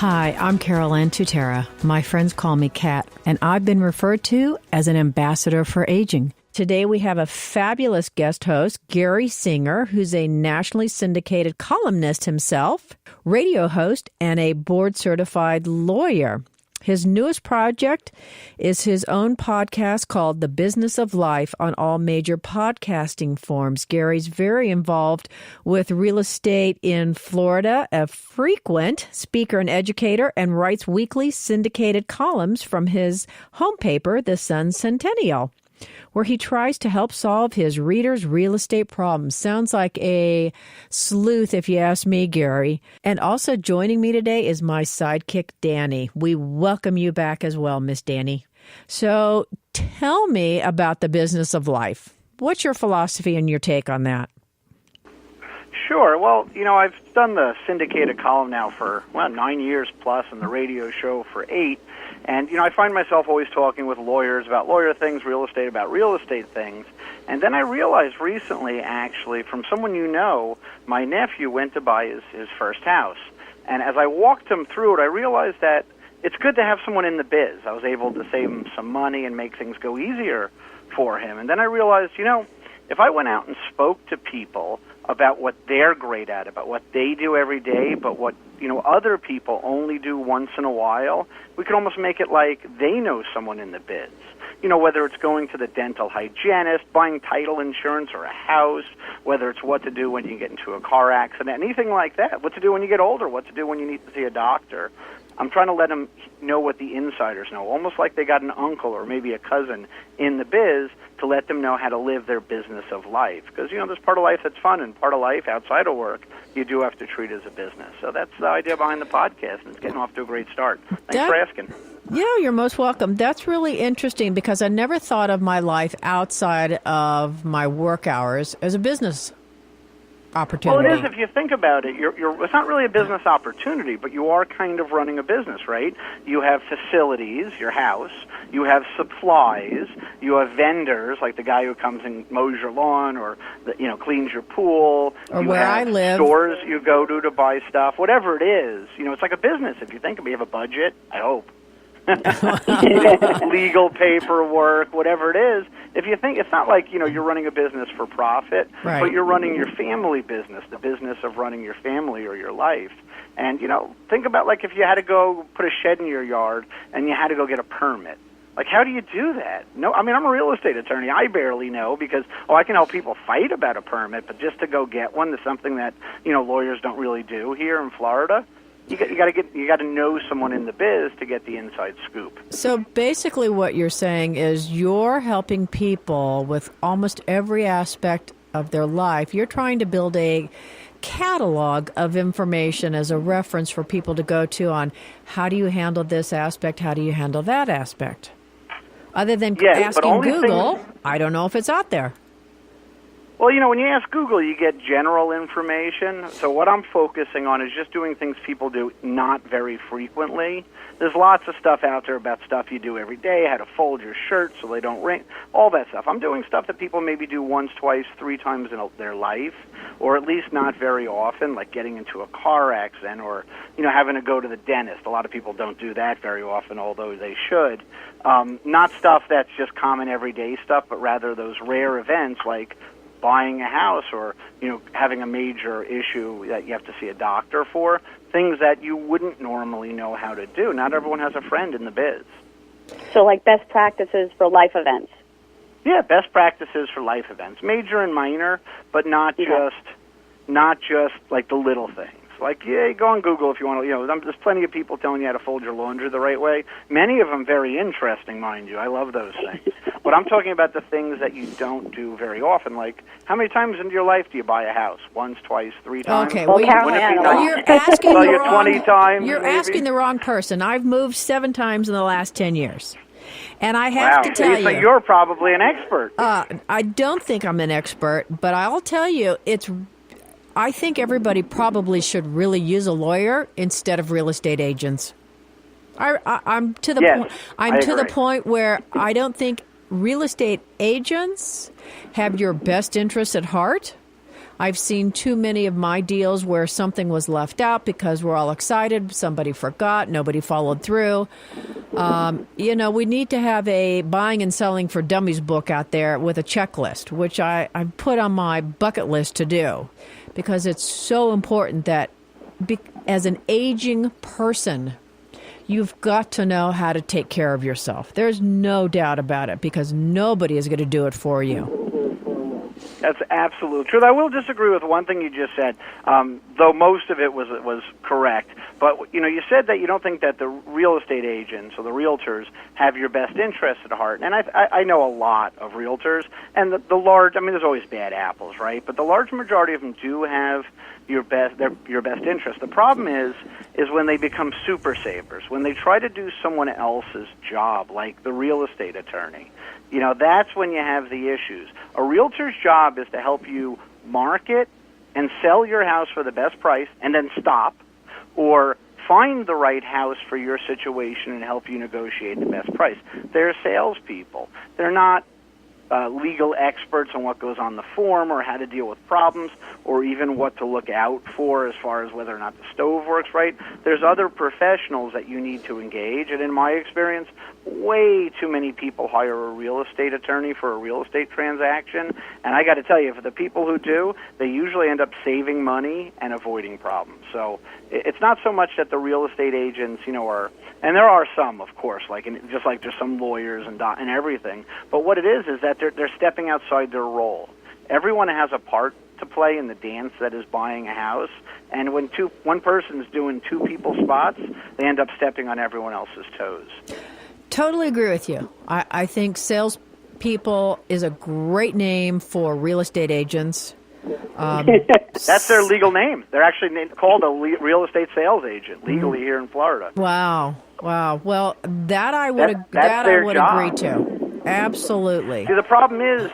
Hi, I'm Carol Ann Tutera. My friends call me Kat, and I've been referred to as an ambassador for aging. Today we have a fabulous guest host, Gary Singer, who's a nationally syndicated columnist himself, radio host, and a board-certified lawyer. His newest project is his own podcast called The Business of Life on all major podcasting forms. Gary's very involved with real estate in Florida, a frequent speaker and educator, and writes weekly syndicated columns from his home paper, The Sun Centennial, where he tries to help solve his readers' real estate problems. Sounds like a sleuth, if you ask me, Gary. And also joining me today is my sidekick, Danny. We welcome you back as well, Miss Danny. So tell me about the business of life. What's your philosophy and your take on that? Sure. Well, I've done the syndicated column now for, 9 years plus, and the radio show for 8. And, I find myself always talking with lawyers about lawyer things, real estate about real estate things. And then I realized recently, actually, from someone my nephew went to buy his first house. And as I walked him through it, I realized that it's good to have someone in the biz. I was able to save him some money and make things go easier for him. And then I realized, if I went out and spoke to people about what they're great at, about what they do every day, but what other people only do once in a while, we could almost make it like they know someone in the biz. Whether it's going to the dental hygienist, buying title insurance or a house, whether it's what to do when you get into a car accident, anything like that, what to do when you get older, what to do when you need to see a doctor. I'm trying to let them know what the insiders know, almost like they got an uncle or maybe a cousin in the biz to let them know how to live their business of life. Because, there's part of life that's fun and part of life outside of work you do have to treat as a business. So that's the idea behind the podcast, and it's getting off to a great start. Thanks for asking. Yeah, you're most welcome. That's really interesting because I never thought of my life outside of my work hours as a business opportunity. Well, it is if you think about it. It's not really a business opportunity, but you are kind of running a business, right? You have facilities, your house. You have supplies. You have vendors, like the guy who comes and mows your lawn or cleans your pool. Or you where have I live. Stores you go to buy stuff. Whatever it is, it's like a business. If you think of it, you have a budget. I hope. Legal paperwork, whatever it is. If you think, it's not like you're running a business for profit, right, but you're running your family business, the business of running your family or your life. And think about like if you had to go put a shed in your yard and you had to go get a permit. Like, how do you do that? No, I'm a real estate attorney. I barely know because I can help people fight about a permit, but just to go get one is something that lawyers don't really do here in Florida. You got to know someone in the biz to get the inside scoop. So basically what you're saying is you're helping people with almost every aspect of their life. You're trying to build a catalog of information as a reference for people to go to on how do you handle this aspect, how do you handle that aspect. Other than asking Google, I don't know if it's out there. Well, when you ask Google, you get general information. So what I'm focusing on is just doing things people do not very frequently. There's lots of stuff out there about stuff you do every day, how to fold your shirt so they don't wring, all that stuff. I'm doing stuff that people maybe do once, twice, 3 times in their life, or at least not very often, like getting into a car accident or, having to go to the dentist. A lot of people don't do that very often, although they should. Not stuff that's just common everyday stuff, but rather those rare events like buying a house or, having a major issue that you have to see a doctor for, things that you wouldn't normally know how to do. Not everyone has a friend in the biz. So like best practices for life events. Yeah, best practices for life events, major and minor, but not just like the little things. Like, go on Google if you want to, there's plenty of people telling you how to fold your laundry the right way. Many of them very interesting, mind you. I love those things. But I'm talking about the things that you don't do very often, like how many times in your life do you buy a house? Once, twice, 3 times? Okay, well, you're asking well, you're 20 times. You're maybe? asking the wrong person. I've moved 7 times in the last 10 years. And I have to tell you, you're probably an expert. I don't think I'm an expert, but I'll tell you, I think everybody probably should really use a lawyer instead of real estate agents. I'm to the point. I'm to the point where I don't think real estate agents have your best interests at heart. I've seen too many of my deals where something was left out because we're all excited, somebody forgot, nobody followed through. We need to have a buying and selling for dummies book out there with a checklist, which I put on my bucket list to do, because it's so important that as an aging person, you've got to know how to take care of yourself. There's no doubt about it, because nobody is going to do it for you. That's absolute truth. I will disagree with one thing you just said, though most of it was correct. But you said that you don't think that the real estate agents or the realtors have your best interest at heart. And I know a lot of realtors, and the large. I mean, there's always bad apples, right? But the large majority of them do have your best interest. The problem is when they become super savers, when they try to do someone else's job, like the real estate attorney. That's when you have the issues. A realtor's job is to help you market and sell your house for the best price and then stop, or find the right house for your situation and help you negotiate the best price. They're salespeople. They're not legal experts on what goes on the form or how to deal with problems or even what to look out for as far as whether or not the stove works right. There's other professionals that you need to engage, and in my experience, way too many people hire a real estate attorney for a real estate transaction, and I got to tell you, for the people who do, they usually end up saving money and avoiding problems. So it's not so much that the real estate agents, are, and there are some, of course, just like there's some lawyers and everything, but what it is that they're stepping outside their role. Everyone has a part to play in the dance that is buying a house, and when one person's doing two people's spots, they end up stepping on everyone else's toes. Totally agree with you. I think salespeople is a great name for real estate agents. That's their legal name. They're actually called a real estate sales agent legally here in Florida. Wow. Well, that I would agree to. Absolutely. See, the problem is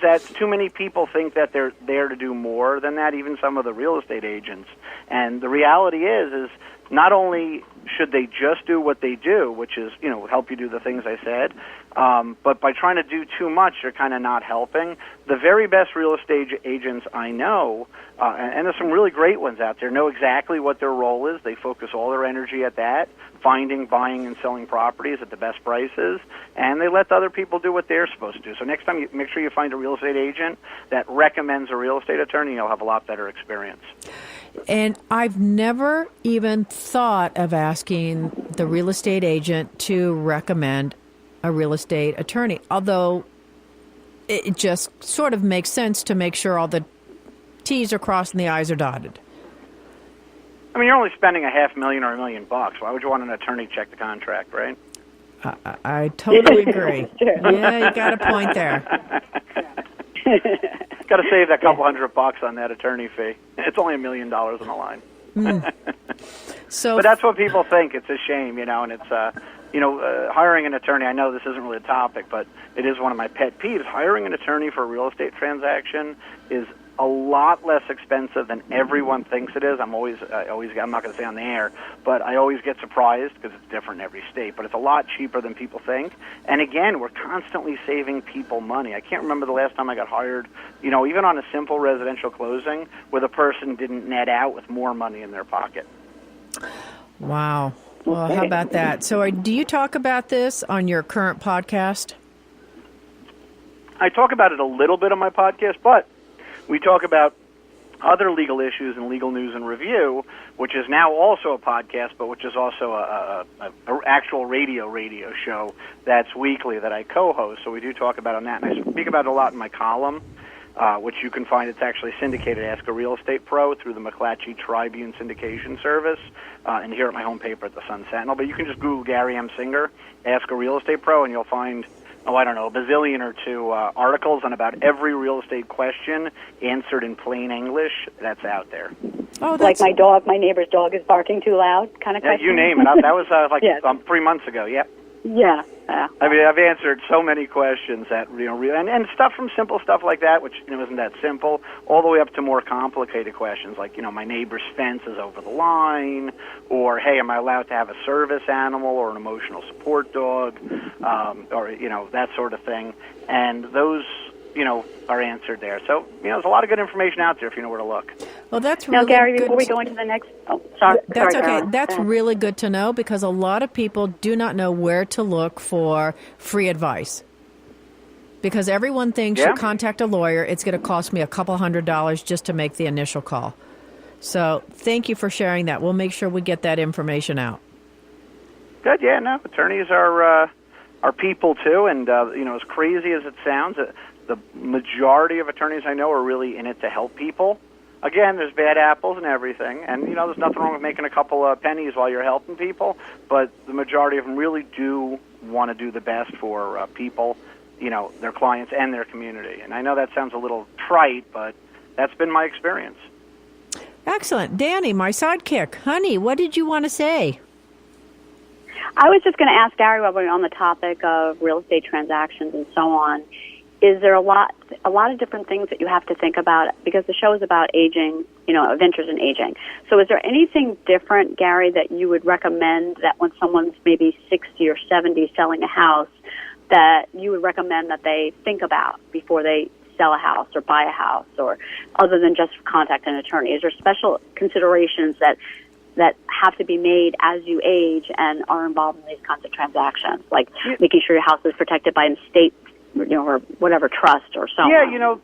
that too many people think that they're there to do more than that, even some of the real estate agents. And the reality is not only should they just do what they do, which is, help you do the things I said, but by trying to do too much, you're kind of not helping. The very best real estate agents I know, and there's some really great ones out there, know exactly what their role is. They focus all their energy at that, finding, buying, and selling properties at the best prices, and they let the other people do what they're supposed to do. So next time, you make sure you find a real estate agent that recommends a real estate attorney, you'll have a lot better experience. And I've never even thought of asking the real estate agent to recommend a real estate attorney, although it just sort of makes sense to make sure all the T's are crossed and the I's are dotted. I mean, you're only spending $500,000 or $1 million. Why would you want an attorney to check the contract, right? I totally agree. Yeah, you got a point there. Got to save that couple $100 on that attorney fee. It's only $1 million on the line. But that's what people think. It's a shame, and it's hiring an attorney. I know this isn't really a topic, but it is one of my pet peeves. Hiring an attorney for a real estate transaction is a lot less expensive than everyone thinks it is. I'm not going to say on the air, but I always get surprised because it's different in every state, but it's a lot cheaper than people think. And again, we're constantly saving people money. I can't remember the last time I got hired, even on a simple residential closing, where the person didn't net out with more money in their pocket. Wow. Well, how about that? So do you talk about this on your current podcast? I talk about it a little bit on my podcast, but we talk about other legal issues and legal news and review, which is now also a podcast, but which is also a actual radio show that's weekly that I co-host. So we do talk about on that, and I speak about it a lot in my column, which you can find. It's actually syndicated, Ask a Real Estate Pro, through the McClatchy Tribune syndication service, and here at my home paper at the Sun Sentinel. But you can just Google Gary M. Singer, Ask a Real Estate Pro, and you'll find a bazillion or two articles on about every real estate question answered in plain English that's out there. Oh, like my neighbor's dog is barking too loud kind of question? Yeah, you name it. That was 3 months ago, yep. Yeah. I mean, I've answered so many questions that, and stuff from simple stuff like that, which, isn't that simple, all the way up to more complicated questions like, my neighbor's fence is over the line, or, hey, am I allowed to have a service animal or an emotional support dog, or, that sort of thing. And those are answered there. So, there's a lot of good information out there if you know where to look. Well, that's really Now, Gary, good. before we go into the next... Oh, sorry. That's sorry, okay. Carolyn. That's really good to know because a lot of people do not know where to look for free advice. Because everyone thinks you contact a lawyer, it's going to cost me a couple $100 just to make the initial call. So thank you for sharing that. We'll make sure we get that information out. Good, yeah, no. Attorneys are people, too, and, as crazy as it sounds, the majority of attorneys I know are really in it to help people. Again, there's bad apples and everything, and, there's nothing wrong with making a couple of pennies while you're helping people, but the majority of them really do want to do the best for people, their clients and their community. And I know that sounds a little trite, but that's been my experience. Excellent. Danny, my sidekick. Honey, what did you want to say? I was just going to ask Gary, while we're on the topic of real estate transactions and so on, is there a lot of different things that you have to think about? Because the show is about aging, adventures in aging. So is there anything different, Gary, that you would recommend that when someone's maybe 60 or 70 selling a house, that you would recommend that they think about before they sell a house or buy a house, or other than just contact an attorney? Is there special considerations that have to be made as you age and are involved in these kinds of transactions, like making sure your house is protected by an estate, or whatever trust or so on? Yeah,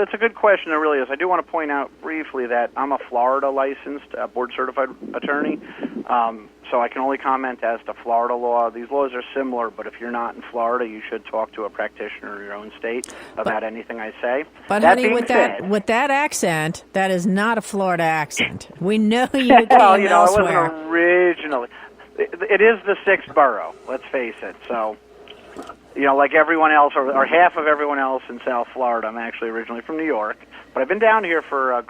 it's a good question. There really is. I do want to point out briefly that I'm a Florida licensed board-certified attorney, so I can only comment as to Florida law. These laws are similar, but if you're not in Florida, you should talk to a practitioner in your own state about anything I say. But that honey, with that accent, that is not a Florida accent. We know you came elsewhere. It wasn't originally. It is the sixth borough, let's face it, so... like everyone else, or half of everyone else in South Florida, I'm actually originally from New York, but I've been down here for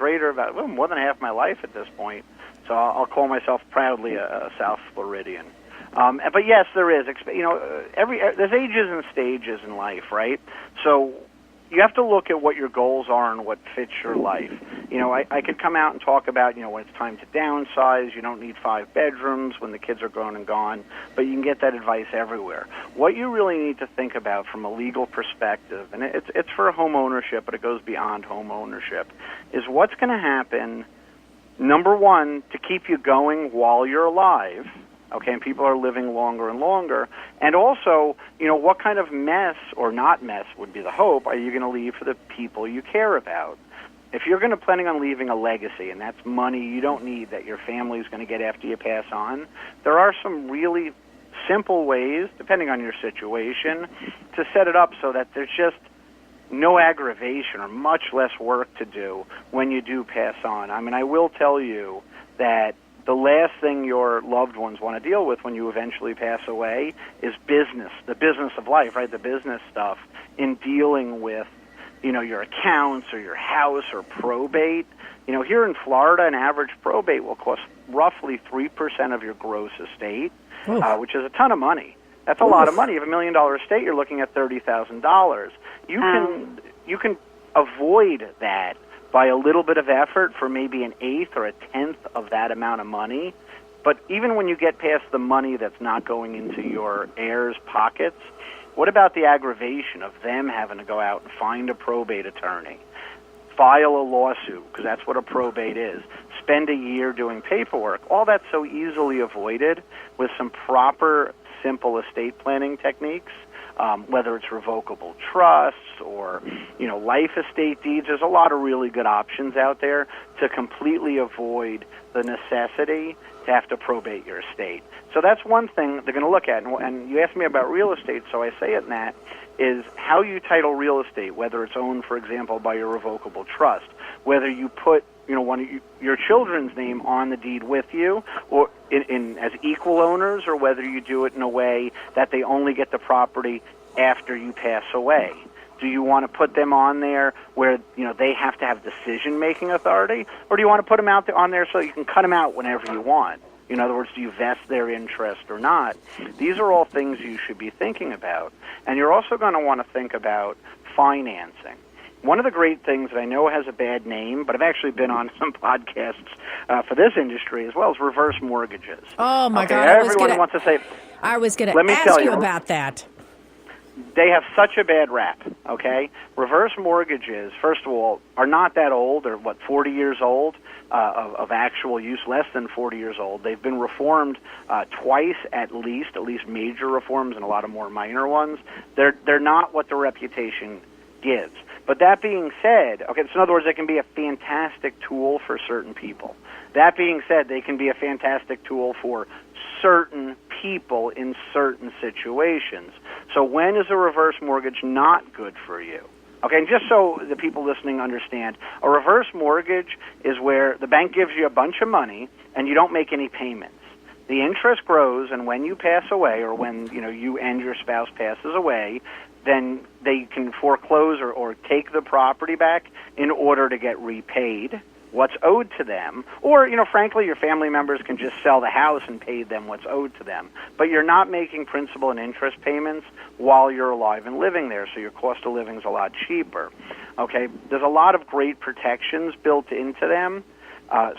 more than half my life at this point, so I'll call myself proudly a South Floridian. But yes, there is. There's ages and stages in life, right? So you have to look at what your goals are and what fits your life. I could come out and talk about, when it's time to downsize, you don't need 5 bedrooms when the kids are grown and gone, but you can get that advice everywhere. What you really need to think about from a legal perspective, and it's for home ownership, but it goes beyond home ownership, is what's going to happen, number one, to keep you going while you're alive. Okay, and people are living longer and longer. And also, what kind of mess or not mess would be the hope are you going to leave for the people you care about? If you're planning on leaving a legacy, and that's money you don't need that your family is going to get after you pass on, there are some really simple ways, depending on your situation, to set it up so that there's just no aggravation or much less work to do when you do pass on. I mean, I will tell you that the last thing your loved ones want to deal with when you eventually pass away is business, the business of life, right? The business stuff in dealing with, your accounts or your house or probate. Here in Florida, an average probate will cost roughly 3% of your gross estate, which is a ton of money. That's a lot of money. If $1 million estate, you're looking at $30,000. You can avoid that by a little bit of effort for maybe an eighth or a tenth of that amount of money. But even when you get past the money that's not going into your heirs' pockets, what about the aggravation of them having to go out and find a probate attorney, file a lawsuit, because that's what a probate is, spend a year doing paperwork? All that's so easily avoided with some proper, simple estate planning techniques. Whether it's revocable trusts or, life estate deeds. There's a lot of really good options out there to completely avoid the necessity to have to probate your estate. So that's one thing they're going to look at. And you asked me about real estate, so I say it in that, is how you title real estate, whether it's owned, for example, by your revocable trust, whether you put one of your children's name on the deed with you, or in as equal owners, or whether you do it in a way that they only get the property after you pass away. Do you want to put them on there where they have to have decision-making authority, or do you want to put them on there so you can cut them out whenever you want? In other words, do you vest their interest or not? These are all things you should be thinking about, and you're also going to want to think about financing. One of the great things that I know has a bad name, but I've actually been on some podcasts for this industry as well, is reverse mortgages. Oh, my God. Everyone wants to say... I was going to ask you about that. they have such a bad rap, okay? Reverse mortgages, first of all, are not that old. They're, 40 years old of actual use, less than 40 years old. They've been reformed twice at least major reforms and a lot of more minor ones. They're not what the reputation gives. But that being said, okay, so in other words, they can be a fantastic tool for certain people. That being said, they can be a fantastic tool for certain people in certain situations. So when is a reverse mortgage not good for you? Okay, and just so the people listening understand, a reverse mortgage is where the bank gives you a bunch of money and you don't make any payments. The interest grows, and when you pass away, or when you and your spouse passes away, then they can foreclose or take the property back in order to get repaid what's owed to them. Or, frankly, your family members can just sell the house and pay them what's owed to them. But you're not making principal and interest payments while you're alive and living there, so your cost of living is a lot cheaper. Okay, there's a lot of great protections built into them,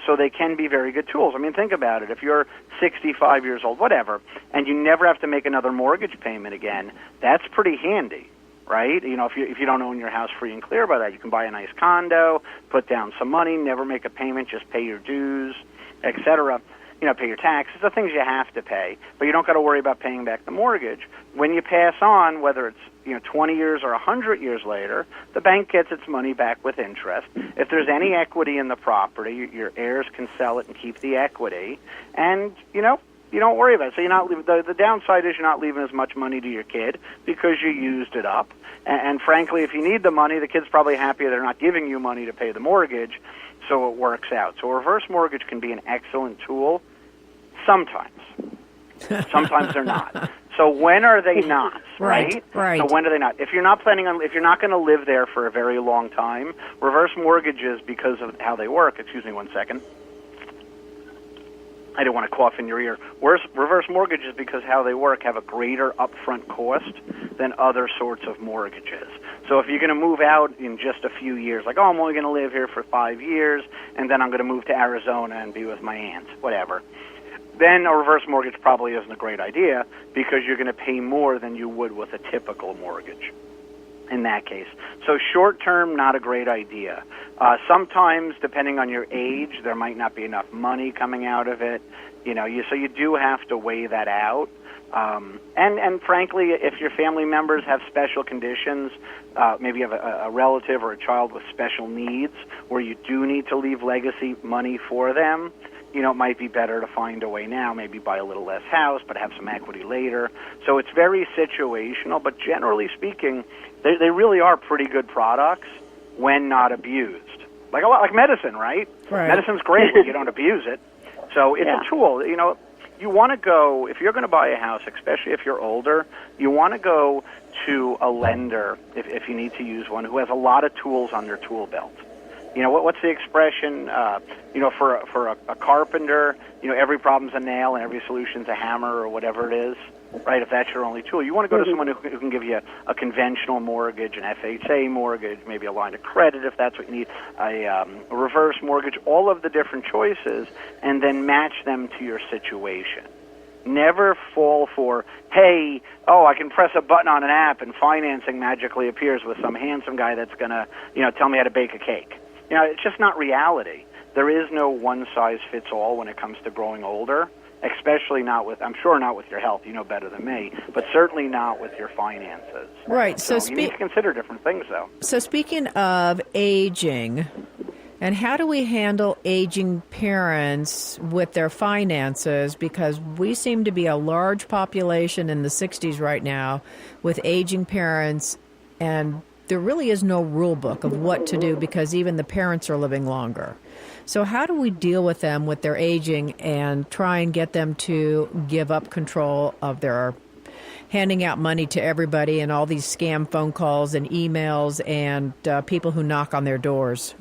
so they can be very good tools. I mean, think about it. If you're 65 years old, whatever, and you never have to make another mortgage payment again, that's pretty handy, right? If you don't own your house free and clear by that, you can buy a nice condo, put down some money, never make a payment, just pay your dues, etc. Pay your taxes, the things you have to pay, but you don't got to worry about paying back the mortgage. When you pass on, whether it's 20 years or 100 years later, the bank gets its money back with interest. If there's any equity in the property, your heirs can sell it and keep the equity, and you don't worry about it. So you're not the downside is you're not leaving as much money to your kid because you used it up. And frankly, if you need the money, the kid's probably happy they're not giving you money to pay the mortgage, so it works out. So a reverse mortgage can be an excellent tool. Sometimes they're not. So when are they not? Right. So when are they not? If you're not going to live there for a very long time, reverse mortgages, because of how they work. Excuse me 1 second. I don't want to cough in your ear. Reverse mortgages, because how they work, have a greater upfront cost than other sorts of mortgages. So if you're going to move out in just a few years, like, I'm only going to live here for 5 years, and then I'm going to move to Arizona and be with my aunt, whatever, then a reverse mortgage probably isn't a great idea, because you're going to pay more than you would with a typical mortgage in that case. So short term, not a great idea. Sometimes, depending on your age, there might not be enough money coming out of it. So you do have to weigh that out. And frankly, if your family members have special conditions, maybe you have a relative or a child with special needs where you do need to leave legacy money for them, it might be better to find a way now, maybe buy a little less house, but have some equity later. So it's very situational, but generally speaking, they really are pretty good products when not abused. Like medicine, right? Medicine's great when you don't abuse it. So it's a tool. You want to go, if you're going to buy a house, especially if you're older, you want to go to a lender, if you need to use one, who has a lot of tools on their tool belt. What's the expression? For a carpenter, every problem's a nail and every solution's a hammer, or whatever it is, right? If that's your only tool, you want to go to someone who can give you a conventional mortgage, an FHA mortgage, maybe a line of credit if that's what you need, a reverse mortgage, all of the different choices, and then match them to your situation. Never fall for, hey, I can press a button on an app and financing magically appears with some handsome guy that's going to, tell me how to bake a cake. It's just not reality. There is no one-size-fits-all when it comes to growing older, especially not with, I'm sure not with your health, you know better than me, but certainly not with your finances. Right. So you need to consider different things, though. So speaking of aging, and how do we handle aging parents with their finances? Because we seem to be a large population in the 60s right now with aging parents, and there really is no rule book of what to do because even the parents are living longer. So how do we deal with them with their aging and try and get them to give up control of their handing out money to everybody and all these scam phone calls and emails and people who knock on their doors?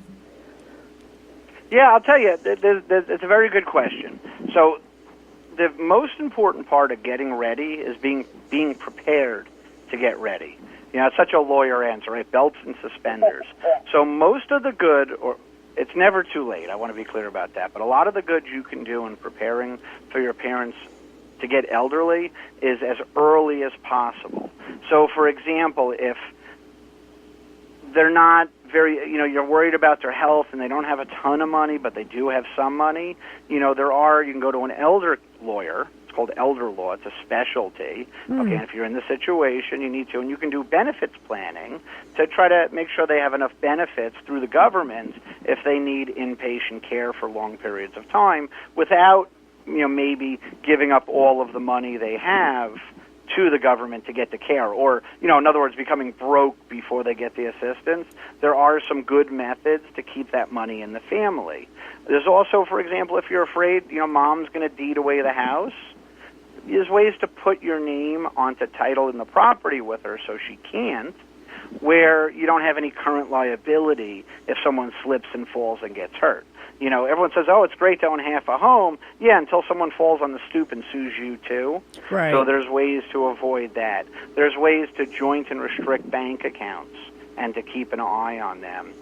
Yeah, I'll tell you, it's a very good question. So the most important part of getting ready is being prepared to get ready. It's such a lawyer answer, right? Belts and suspenders. So most of the good, or it's never too late, I want to be clear about that, but a lot of the good you can do in preparing for your parents to get elderly is as early as possible. So, for example, if they're not very, you're worried about their health and they don't have a ton of money, but they do have some money, you can go to an elder lawyer. It's called elder law. It's a specialty. Okay, and if you're in the situation, you need to, and you can do benefits planning to try to make sure they have enough benefits through the government if they need inpatient care for long periods of time without, maybe giving up all of the money they have to the government to get the care, or, in other words, becoming broke before they get the assistance. There are some good methods to keep that money in the family. There's also, for example, if you're afraid, mom's going to deed away the house, there's ways to put your name onto title in the property with her so she can't, where you don't have any current liability if someone slips and falls and gets hurt. Everyone says, oh, it's great to own half a home. Yeah, until someone falls on the stoop and sues you too. Right. So there's ways to avoid that. There's ways to joint and restrict bank accounts and to keep an eye on them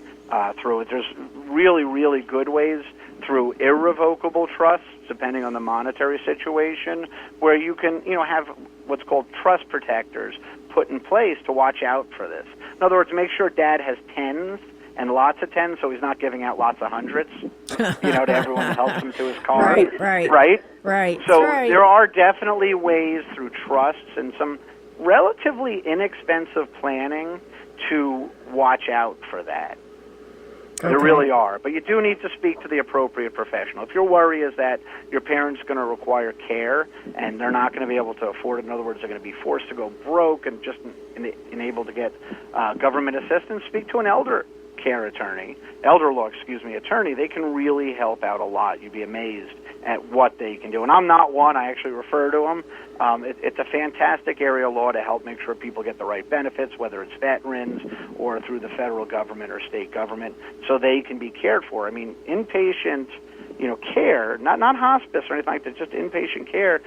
through it. There's really, really good ways through irrevocable trusts, depending on the monetary situation, where you can, have what's called trust protectors put in place to watch out for this. In other words, make sure Dad has tens and lots of tens, so he's not giving out lots of hundreds, to everyone that helps him to his car. Right. So there are definitely ways through trusts and some relatively inexpensive planning to watch out for that. Okay. There really are. But you do need to speak to the appropriate professional. If your worry is that your parent's going to require care and they're not going to be able to afford it, in other words, they're going to be forced to go broke and just unable to get government assistance, speak to an elder law attorney. They can really help out a lot. You'd be amazed at what they can do. And I'm not one. I actually refer to them. It's a fantastic area of law to help make sure people get the right benefits, whether it's veterans or through the federal government or state government, so they can be cared for. I mean, inpatient, care, not hospice or anything like that, just inpatient care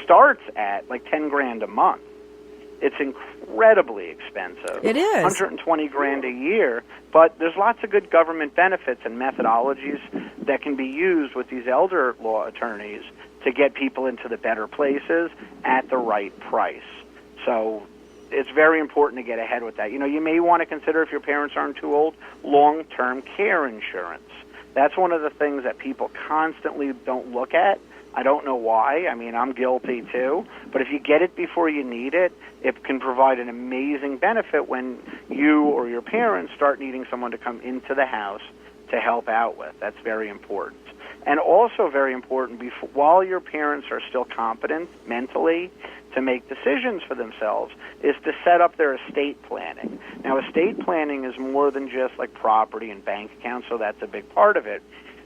starts at like $10,000 a month. It's incredibly expensive. It is. $120,000 a year, but there's lots of good government benefits and methodologies that can be used with these elder law attorneys to get people into the better places at the right price. So it's very important to get ahead with that. You may want to consider, if your parents aren't too old, long-term care insurance. That's one of the things that people constantly don't look at. I don't know why. I mean, I'm guilty too. But if you get it before you need it, it can provide an amazing benefit when you or your parents start needing someone to come into the house to help out with. That's very important. And also very important, while your parents are still competent mentally to make decisions for themselves, is to set up their estate planning. Now, estate planning is more than just like property and bank accounts, so that's a big part of it.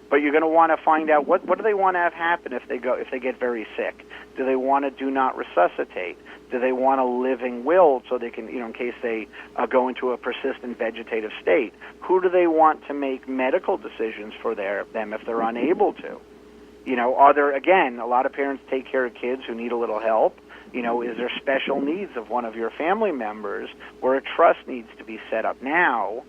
But you're going to want to find out what do they want to have happen if they get very sick. Do they want to do not resuscitate? Do they want a living will so they can, in case they go into a persistent vegetative state? Who do they want to make medical decisions for them if they're unable to? Are there, again, a lot of parents take care of kids who need a little help. Is there special needs of one of your family members where a trust needs to be set up now?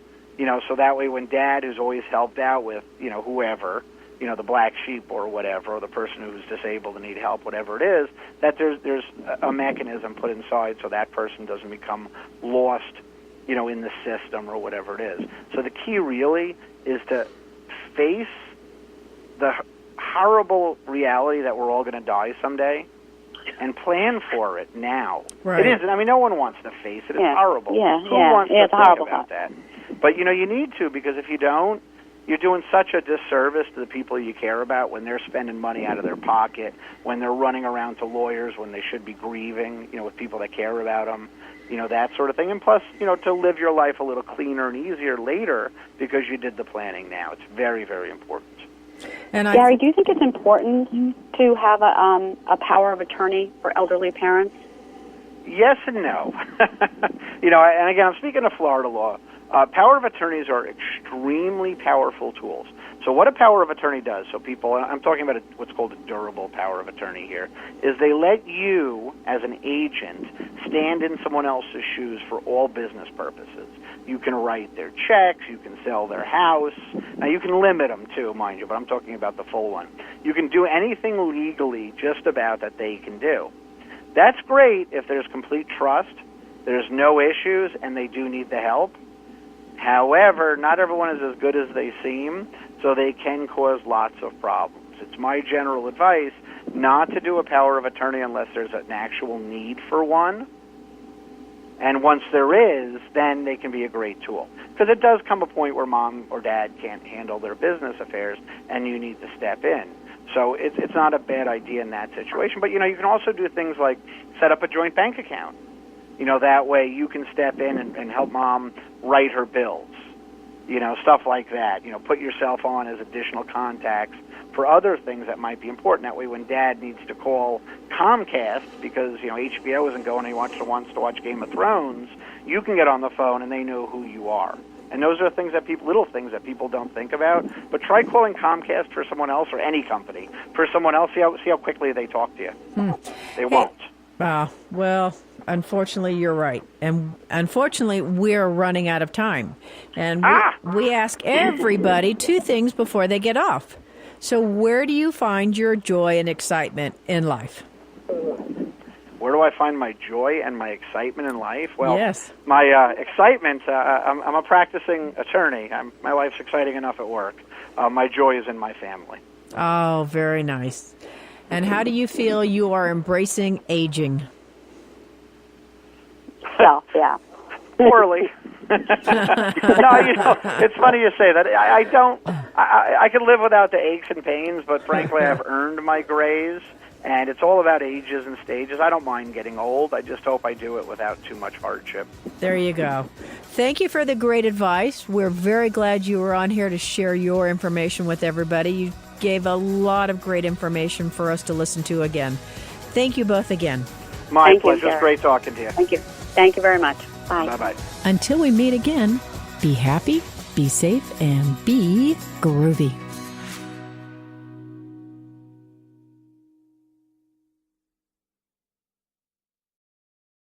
So that way when Dad, who's always helped out with, whoever, the black sheep or whatever, or the person who's disabled and need help, whatever it is, that there's a mechanism put inside so that person doesn't become lost, in the system or whatever it is. So the key really is to face the horrible reality that we're all going to die someday and plan for it now. Right. It is. I mean, no one wants to face it. It's horrible. Who wants to think about that? But, you need to, because if you don't, you're doing such a disservice to the people you care about when they're spending money out of their pocket, when they're running around to lawyers when they should be grieving, with people that care about them, that sort of thing. And plus, to live your life a little cleaner and easier later because you did the planning now. It's very, very important. And Gary, do you think it's important to have a power of attorney for elderly parents? Yes and no. And again, I'm speaking of Florida law. Power of attorneys are extremely powerful tools. So what a power of attorney does, so people, I'm talking about what's called a durable power of attorney here, is they let you, as an agent, stand in someone else's shoes for all business purposes. You can write their checks. You can sell their house. Now, you can limit them, too, mind you, but I'm talking about the full one. You can do anything legally just about that they can do. That's great if there's complete trust, there's no issues, and they do need the help. However, not everyone is as good as they seem, so they can cause lots of problems. It's my general advice not to do a power of attorney unless there's an actual need for one. And once there is, then they can be a great tool. Because it does come a point where mom or dad can't handle their business affairs, and you need to step in. So it's not a bad idea in that situation. But, you can also do things like set up a joint bank account. That way you can step in and help mom write her bills. Stuff like that. Put yourself on as additional contacts for other things that might be important. That way when dad needs to call Comcast because, HBO isn't going and he wants to watch Game of Thrones, you can get on the phone and they know who you are. And those are things that little things that people don't think about. But try calling Comcast for someone else or any company for someone else. See how quickly they talk to you. They won't. Well, unfortunately, you're right. And unfortunately, we're running out of time. And we ask everybody 2 things before they get off. So where do you find your joy and excitement in life? Where do I find my joy and my excitement in life? Well, yes. My excitement, I'm a practicing attorney. My life's exciting enough at work. My joy is in my family. Oh, very nice. And how do you feel you are embracing aging? Well, yeah. Poorly. No, it's funny you say that. I can live without the aches and pains, but frankly, I've earned my grays. And it's all about ages and stages. I don't mind getting old. I just hope I do it without too much hardship. There you go. Thank you for the great advice. We're very glad you were on here to share your information with everybody. You gave a lot of great information for us to listen to again. Thank you both again. My pleasure. It's great talking to you. Thank you. Thank you very much. Bye. Bye-bye. Until we meet again, be happy, be safe, and be groovy.